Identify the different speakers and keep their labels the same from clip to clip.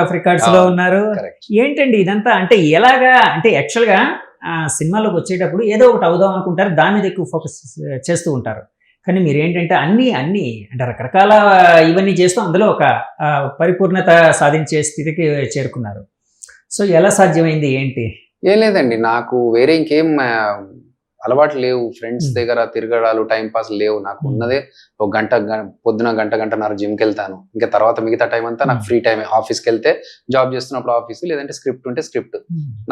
Speaker 1: Of records లో ఉన్నారు. ఏంటండి ఇదంతా? అంటే ఎలాగా, అంటే యాక్చువల్ గా సినిమాలోకి వచ్చేటప్పుడు ఏదో ఒకటి అవుదాం అనుకుంటారు, దాని మీద ఎక్కువ ఫోకస్ చేస్తూ ఉంటారు. కానీ మీరు ఏంటంటే అన్ని అంటే రకరకాల ఇవన్నీ చేస్తూ అందులో ఒక పరిపూర్ణత సాధించే స్థితికి చేరుకున్నారు. సో ఎలా సాధ్యమైంది ఏంటి?
Speaker 2: ఏం లేదండి, నాకు వేరే ఇంకేం అలవాటు లేవు. ఫ్రెండ్స్ దగ్గర తిరగడాలు, టైం పాస్ లేవు. నాకు ఉన్నదే ఒక పొద్దున గంటన్నర జిమ్కి వెళ్తాను. ఇంకా తర్వాత మిగతా టైం అంతా నాకు ఫ్రీ టైం. ఆఫీస్కి వెళ్తే జాబ్ చేస్తున్నప్పుడు ఆఫీస్, లేదంటే స్క్రిప్ట్ ఉంటే స్క్రిప్ట్.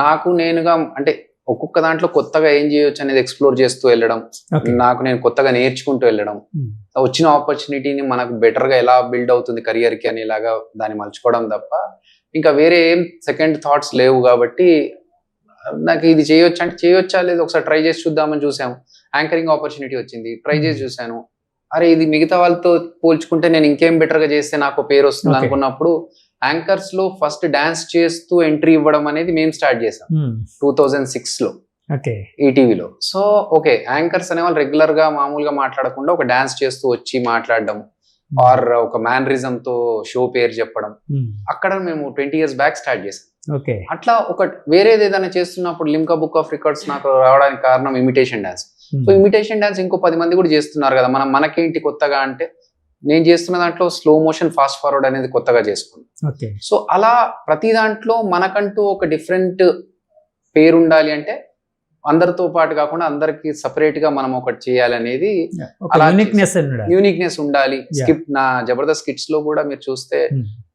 Speaker 2: నాకు నేనుగా అంటే ఒక్కొక్క దాంట్లో కొత్తగా ఏం చేయొచ్చు అనేది ఎక్స్ప్లోర్ చేస్తూ వెళ్ళడం, నాకు నేను కొత్తగా నేర్చుకుంటూ వెళ్ళడం, వచ్చిన ఆపర్చునిటీని మనకు బెటర్ గా ఎలా బిల్డ్ అవుతుంది కెరియర్ కి అనేలాగా దాన్ని మలుచుకోవడం తప్ప ఇంకా వేరే ఏం సెకండ్ థాట్స్ లేవు. కాబట్టి నాకు ఇది చేయొచ్చు అంటే చేయొచ్చా లేదు ఒకసారి ట్రై చేసి చూద్దామని చూసాము. యాంకరింగ్ ఆపర్చునిటీ వచ్చింది, ట్రై చేసి చూసాను. అరే ఇది మిగతా వాళ్ళతో పోల్చుకుంటే నేను ఇంకేం బెటర్ గా చేస్తే నాకు పేరు వస్తుంది అనుకున్నప్పుడు యాంకర్స్ లో ఫస్ట్ డాన్స్ చేస్తూ ఎంట్రీ ఇవ్వడం అనేది మేము స్టార్ట్ చేసాం 2006 లో ఈటీవీలో. సో ఓకే, యాంకర్స్ అనే వాళ్ళు రెగ్యులర్ గా మామూలుగా మాట్లాడకుండా ఒక డాన్స్ చేస్తూ వచ్చి మాట్లాడడం ఆర్ ఒక మ్యానరిజం తో షో పేరు చెప్పడం, అక్కడ మేము 20 years బ్యాక్ స్టార్ట్ చేసాం. అట్లా ఒక వేరేది ఏదైనా చేస్తున్నప్పుడు లిమ్కా బుక్ ఆఫ్ రికార్డ్స్ నాకు రావడానికి కారణం imitation dance. So imitation dance ఇంకో 10 మంది కూడా చేస్తున్నారు కదా, మనకేంటి కొత్తగా అంటే నేను చేస్తున్న దాంట్లో స్లో మోషన్ ఫాస్ట్ ఫార్వర్డ్ అనేది కొత్తగా చేసుకున్నాను. సో అలా ప్రతి దాంట్లో మనకంటూ ఒక డిఫరెంట్ పేరు ఉండాలి అంటే అందరితో పాటు కాకుండా అందరికి సపరేట్ గా మనం ఒకటి చేయాలనేది, యూనిక్నెస్ ఉండాలి. స్కిట్ నా జబర్దస్త్ స్కిట్స్ లో కూడా మీరు చూస్తే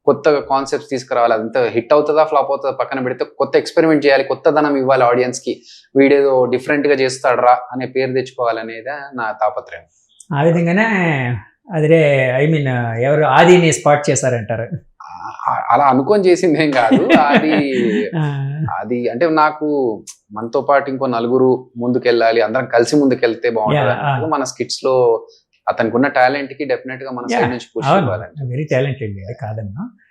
Speaker 2: కొత్తగా కాన్సెప్ట్స్ తీసుకురావాలి. అదంతా హిట్ అవుతుందా ఫ్లాప్ అవుతుందా పక్కన పెడితే కొత్త ఎక్స్పెరిమెంట్ చేయాలి, కొత్తదనం ఇవ్వాలి ఆడియన్స్ కి, వీడేదో డిఫరెంట్ గా చేస్తాడరా అనే పేరు తెచ్చుకోవాలనేది నా తాపత్రయం.
Speaker 1: ఆ విధంగానే అదే ఎవరు ఆదిని స్పాట్ చేశారంటారు?
Speaker 2: అలా అనుకొని చేసింది ఏం కాదు. అది అంటే నాకు మనతో పాటు ఇంకో నలుగురు ముందుకెళ్ళాలి, అందరం కలిసి ముందుకెళ్తే బాగుంటుంది. మన స్కిట్స్ లో అతనికి ఉన్న టాలెంట్ కి డెఫినెట్ గా మన సైడ్ నుంచి పుష్ ఇవ్వాలి.
Speaker 1: వెరీ టాలెంటెడ్ కాదన్నా.